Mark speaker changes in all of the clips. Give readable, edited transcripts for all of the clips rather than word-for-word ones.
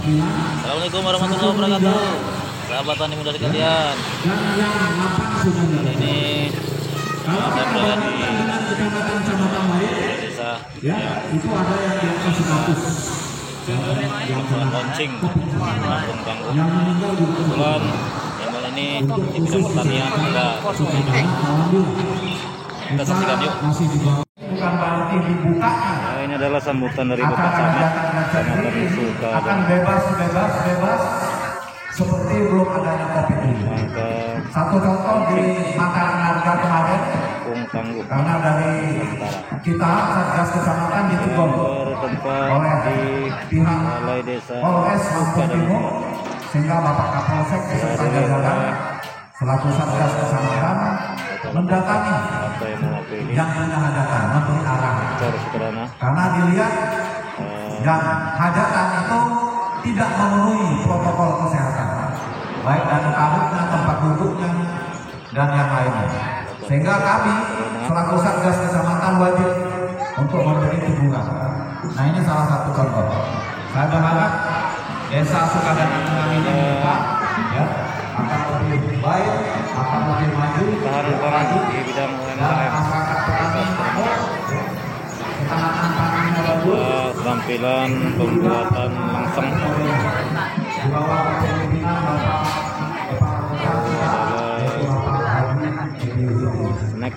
Speaker 1: Assalamualaikum warahmatullahi wabarakatuh. Sahabat tani muda sekalian. Kali ini saya berada di desa
Speaker 2: itu ada yang di atas 100
Speaker 1: yang launching kampung tangguh. Kebetulan Jamal ini di bidang pertanian ada. Kita saksikan yuk.
Speaker 2: bukan berarti dibuka.
Speaker 1: Nah, ini adalah sambutan dari Bapak Camat Kecamatan Suka
Speaker 2: akan bebas seperti belum adanya COVID ini. Satu contoh di makanan harga kemarin,
Speaker 1: kampung tangguh
Speaker 2: karena dari kita Satgas Kecamatan ditegur oleh pihak
Speaker 1: Balai Desa
Speaker 2: Polres Lampung Timur, sehingga Bapak Kapolsek beserta jajaran selaku Satgas Kecamatan mendatangi yang punya hajatan, memberi arahan. Karena dilihat yang hajatan itu tidak memenuhi protokol kesehatan, baik dari karutnya, tempat duduknya, dan yang lainnya. Sehingga kami selaku Satgas Kecamatan wajib untuk memberi dukungan. Nah, ini salah satu contoh. Saya berharap Desa Sukadangan ini dibuka, ya, akan lebih baik, akan lebih maju,
Speaker 1: di bidang UMKM. Tampilan pembuatan langsung snack.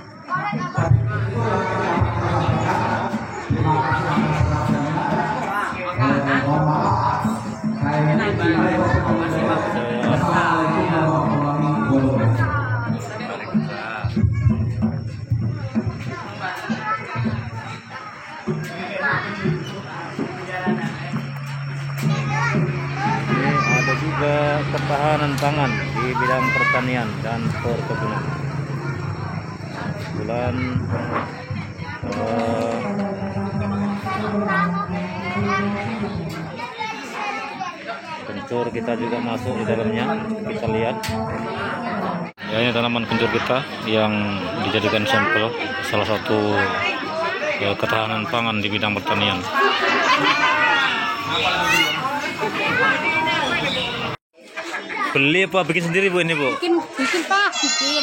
Speaker 1: Ada juga ketahanan pangan di bidang pertanian dan perkebunan. Bulan kencur kita juga masuk di dalamnya, kita lihat. Ya, ini tanaman kencur kita yang dijadikan sampel salah satu ketahanan pangan di bidang pertanian. Beli apa bikin sendiri Bu ini Bu?
Speaker 3: Bikin Pak,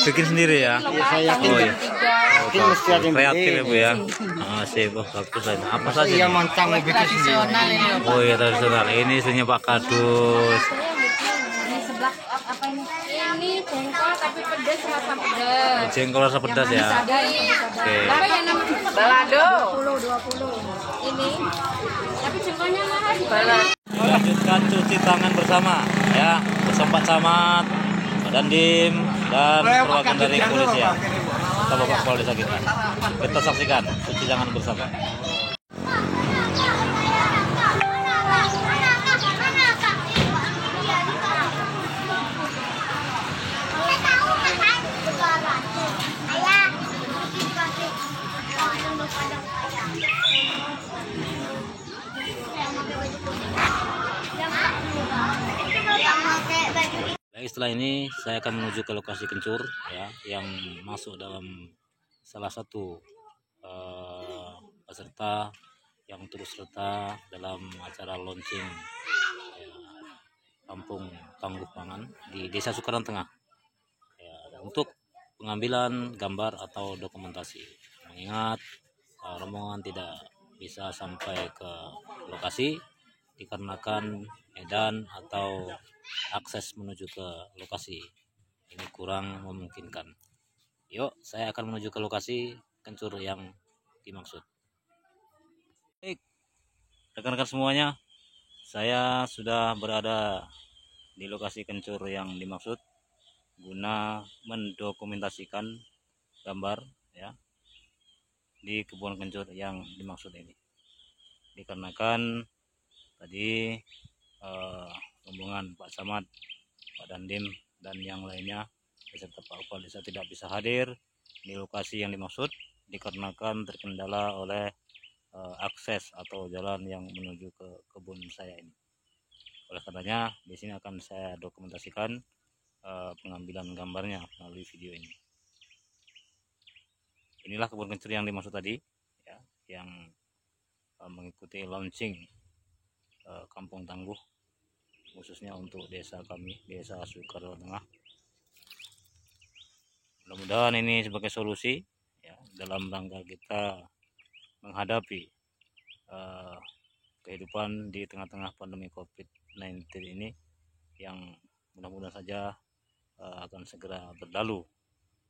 Speaker 1: Bikin sendiri ya?
Speaker 3: Saya yakin.
Speaker 1: Oh, iya. Kreatif ya Bu ya? Sip, bagus aja. Apa saja?
Speaker 4: Iya, moncang bikin
Speaker 3: tradisional ini.
Speaker 1: Oh iya, tradisional. Ini isinya Pak Kadus.
Speaker 3: Ini sebelah apa ini? Ini jengkol tapi pedas, rasa pedas.
Speaker 1: Jengkol rasa pedas ya?
Speaker 3: Ada ini.
Speaker 1: Oke.
Speaker 3: Apa yang namanya? Balado. 20. Ini. Tapi jengkolnya mahal di Balado.
Speaker 1: Lanjutkan cuci tangan bersama ya, bersama Pak Camat, Pak Dandim, dan perwakilan dari kepolisian. Kita Bapak Kepala Desa kita saksikan cuci tangan bersama. Setelah ini saya akan menuju ke lokasi kencur ya, yang masuk dalam salah satu peserta yang turut serta dalam acara launching kampung tangguh pangan di Desa Sukadan Tengah ya, untuk pengambilan gambar atau dokumentasi, mengingat rombongan tidak bisa sampai ke lokasi dikarenakan medan atau akses menuju ke lokasi ini kurang memungkinkan. Yuk, saya akan menuju ke lokasi kencur yang dimaksud. Baik, rekan-rekan semuanya, saya sudah berada di lokasi kencur yang dimaksud guna mendokumentasikan gambar ya di kebun kencur yang dimaksud ini. Dikarenakan tadi rombongan Pak Camat, Pak Dandim, dan yang lainnya beserta Pak Kepala Desa tidak bisa hadir di lokasi yang dimaksud dikarenakan terkendala oleh akses atau jalan yang menuju ke kebun saya ini. Oleh karenanya di sini akan saya dokumentasikan pengambilan gambarnya melalui video ini. Inilah kebun kencur yang dimaksud tadi ya, yang mengikuti launching kampung tangguh khususnya untuk desa kami, Desa Sukarelang Tengah. Mudah-mudahan ini sebagai solusi ya dalam rangka kita menghadapi kehidupan di tengah-tengah pandemi COVID-19 ini, yang mudah-mudahan saja akan segera berlalu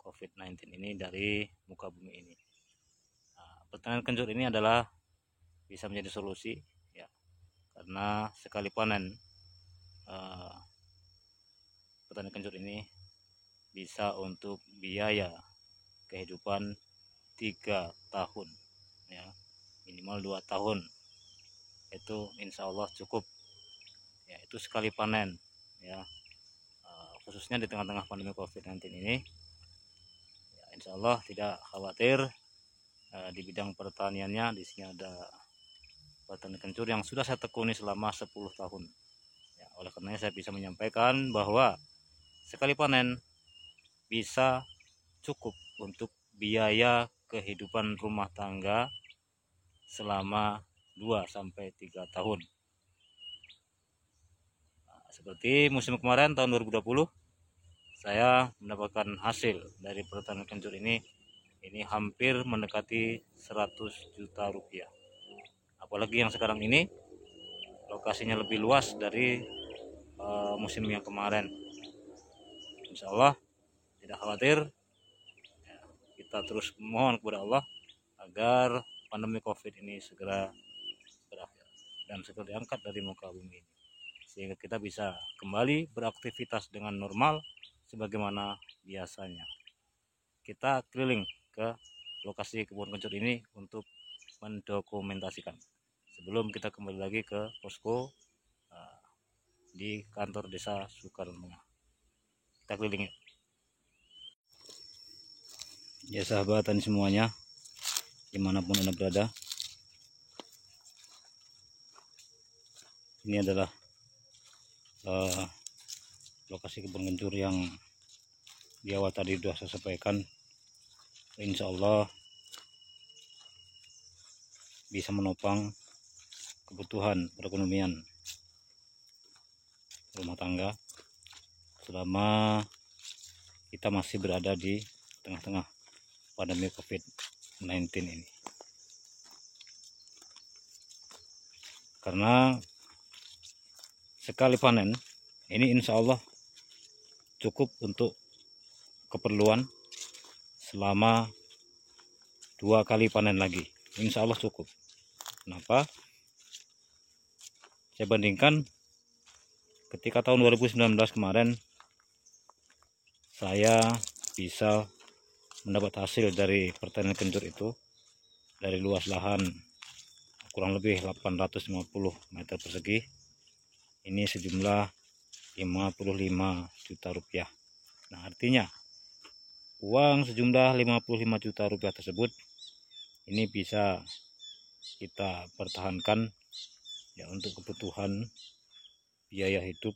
Speaker 1: COVID-19 ini dari muka bumi ini. Pertanian kencur ini adalah bisa menjadi solusi ya, karena sekali panen pertanian kencur ini bisa untuk biaya kehidupan 3 tahun ya, minimal 2 tahun itu insya Allah cukup ya, itu sekali panen ya, khususnya di tengah-tengah pandemi COVID-19 ini ya, insya Allah tidak khawatir di bidang pertaniannya. Di sini ada pertanian kencur yang sudah saya tekuni selama 10 tahun ya, oleh karenanya saya bisa menyampaikan bahwa sekali panen bisa cukup untuk biaya kehidupan rumah tangga selama 2-3 tahun. Seperti musim kemarin tahun 2020 saya mendapatkan hasil dari pertanian kencur ini hampir mendekati 100 juta rupiah. Apalagi yang sekarang ini lokasinya lebih luas dari musim yang kemarin. Insya Allah tidak khawatir, kita terus mohon kepada Allah agar pandemi COVID ini segera berakhir dan segera diangkat dari muka bumi ini, sehingga kita bisa kembali beraktivitas dengan normal sebagaimana biasanya. Kita keliling ke lokasi kebun kencur ini untuk mendokumentasikan sebelum kita kembali lagi ke posko di kantor Desa Sukarelang Tengah. Kita keliling ya sahabat tani semuanya, dimanapun Anda berada. Ini adalah lokasi kebun kencur yang di awal tadi sudah saya sampaikan. Insya Allah bisa menopang kebutuhan perekonomian rumah tangga selama kita masih berada di tengah-tengah pandemi COVID-19 ini. Karena sekali panen ini insya Allah cukup untuk keperluan selama 2 kali panen lagi. Insya Allah cukup. Kenapa? Saya bandingkan ketika tahun 2019 kemarin saya bisa mendapat hasil dari pertanian kencur itu dari luas lahan kurang lebih 850 meter persegi, ini sejumlah 55 juta rupiah. Nah, artinya uang sejumlah 55 juta rupiah tersebut ini bisa kita pertahankan ya untuk kebutuhan biaya hidup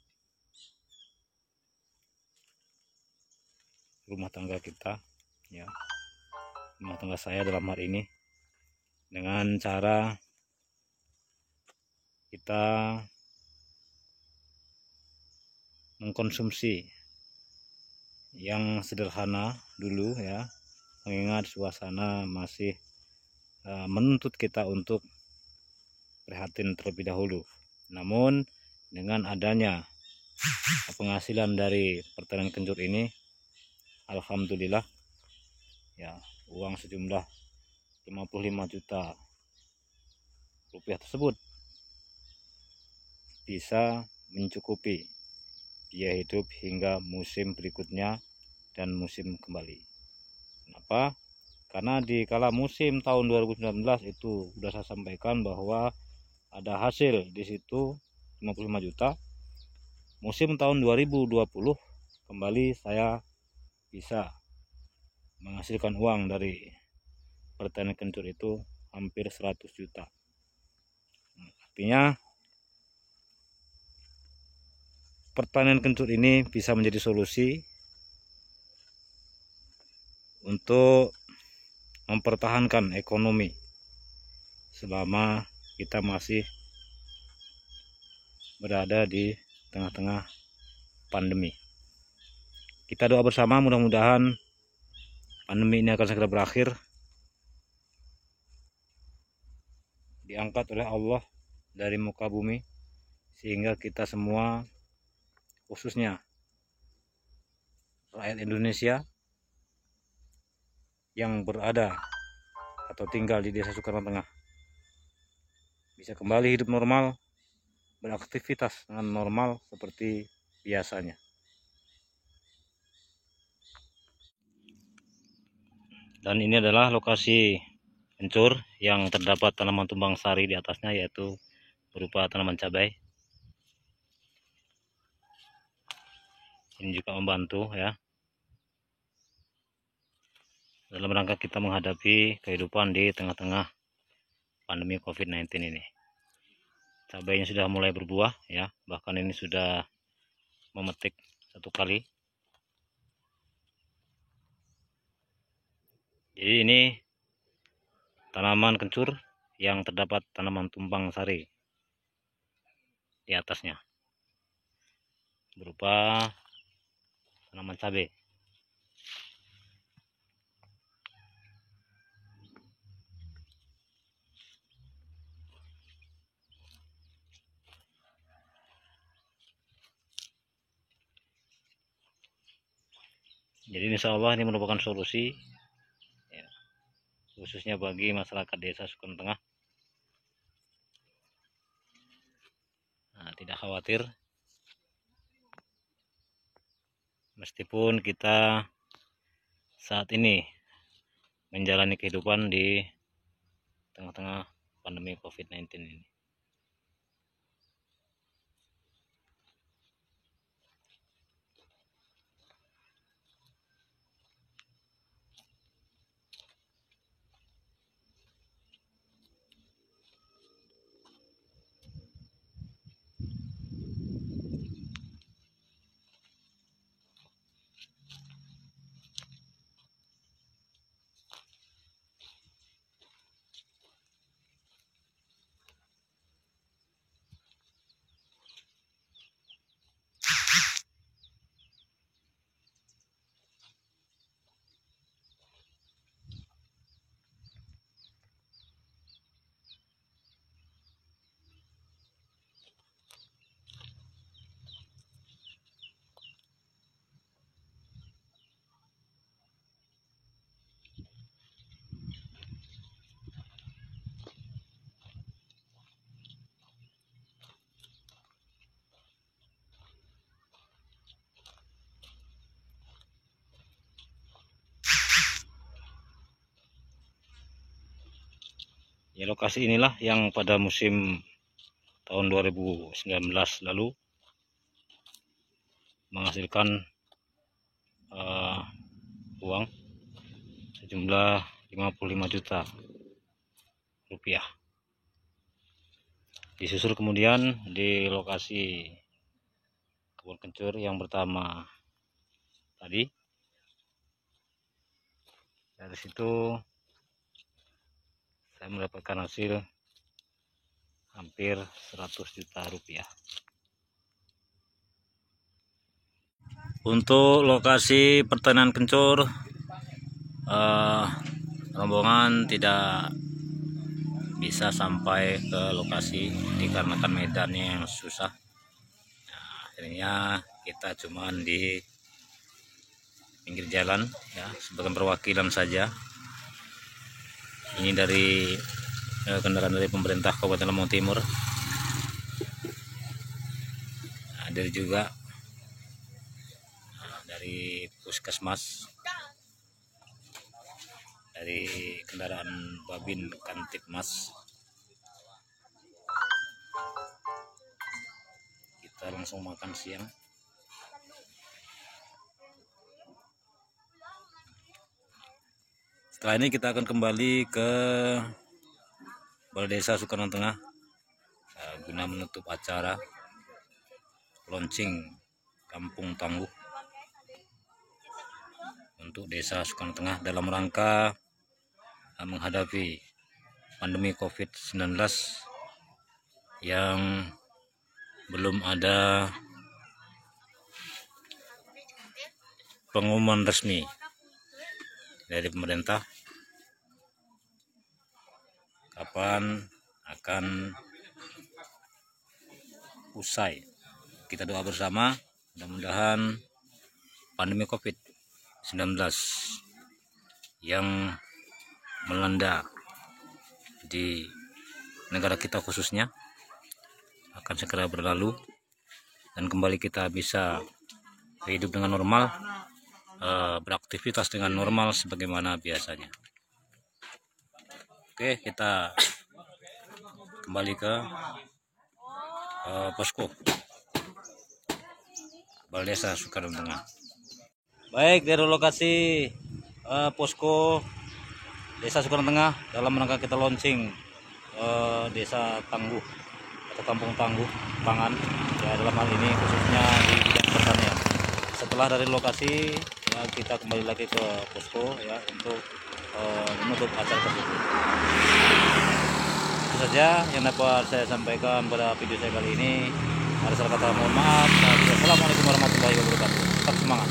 Speaker 1: rumah tangga kita ya, rumah tangga saya dalam hal ini, dengan cara kita mengkonsumsi yang sederhana dulu ya, mengingat suasana masih menuntut kita untuk prihatin terlebih dahulu. Namun dengan adanya penghasilan dari pertanian kencur ini, alhamdulillah ya, uang sejumlah 55 juta rupiah tersebut bisa mencukupi biaya hidup hingga musim berikutnya dan musim kembali. Kenapa? Karena di kala musim tahun 2019 itu sudah saya sampaikan bahwa ada hasil di situ 55 juta. Musim tahun 2020 kembali saya bisa menghasilkan uang dari pertanian kencur itu hampir 100 juta. Artinya pertanian kencur ini bisa menjadi solusi untuk mempertahankan ekonomi selama kita masih berada di tengah-tengah pandemi. Kita doa bersama, mudah-mudahan pandemi ini akan segera berakhir, diangkat oleh Allah dari muka bumi, sehingga kita semua, khususnya rakyat Indonesia yang berada atau tinggal di Desa Sukarman Tengah, bisa kembali hidup normal, beraktivitas dengan normal seperti biasanya. Dan ini adalah lokasi kencur yang terdapat tanaman tumbang sari di atasnya, yaitu berupa tanaman cabai. Ini juga membantu ya dalam rangka kita menghadapi kehidupan di tengah-tengah pandemi COVID-19 ini. Cabainya sudah mulai berbuah ya, bahkan ini sudah memetik 1 kali. Jadi ini tanaman kencur yang terdapat tanaman tumbang sari di atasnya, berupa tanaman cabai. Jadi insya Allah ini merupakan solusi ya, khususnya bagi masyarakat Desa Sukarman Tengah. Nah, tidak khawatir, meskipun kita saat ini menjalani kehidupan di tengah-tengah pandemi COVID-19 ini. Ya, lokasi inilah yang pada musim tahun 2019 lalu menghasilkan uang sejumlah 55 juta rupiah. Disusul kemudian di lokasi kebun kencur yang pertama tadi. Dari situ saya mendapatkan hasil hampir 100 juta rupiah. Untuk lokasi pertanian kencur, rombongan tidak bisa sampai ke lokasi dikarenakan medannya yang susah. Nah, akhirnya kita cuman di pinggir jalan ya, sebagai perwakilan saja. Ini dari kendaraan dari pemerintah Kabupaten Lampung Timur. Ada juga dari Puskesmas, dari kendaraan Babin Kantipmas. Kita langsung makan siang. Setelah ini kita akan kembali ke Balai Desa Sukarman Tengah guna menutup acara launching Kampung Tangguh untuk Desa Sukarman Tengah dalam rangka menghadapi pandemi COVID-19 yang belum ada pengumuman resmi dari pemerintah kapan akan usai. Kita doa bersama, mudah-mudahan pandemi COVID-19 yang melanda di negara kita khususnya akan segera berlalu dan kembali kita bisa hidup dengan normal, beraktivitas dengan normal sebagaimana biasanya. Oke, kita kembali ke posko Balai Desa Sukaran Tengah. Baik, dari lokasi posko Desa Sukaran Tengah dalam rangka kita launching Desa Tangguh atau Kampung Tangguh Pangan, ya dalam hal ini khususnya di bidang pertanian. Setelah dari lokasi, ya, kita kembali lagi ke posko ya untuk menutup acara tersebut. Itu saja yang dapat saya sampaikan pada video saya kali ini. Ada salah kata mohon maaf. Assalamualaikum warahmatullahi wabarakatuh. Tetap semangat.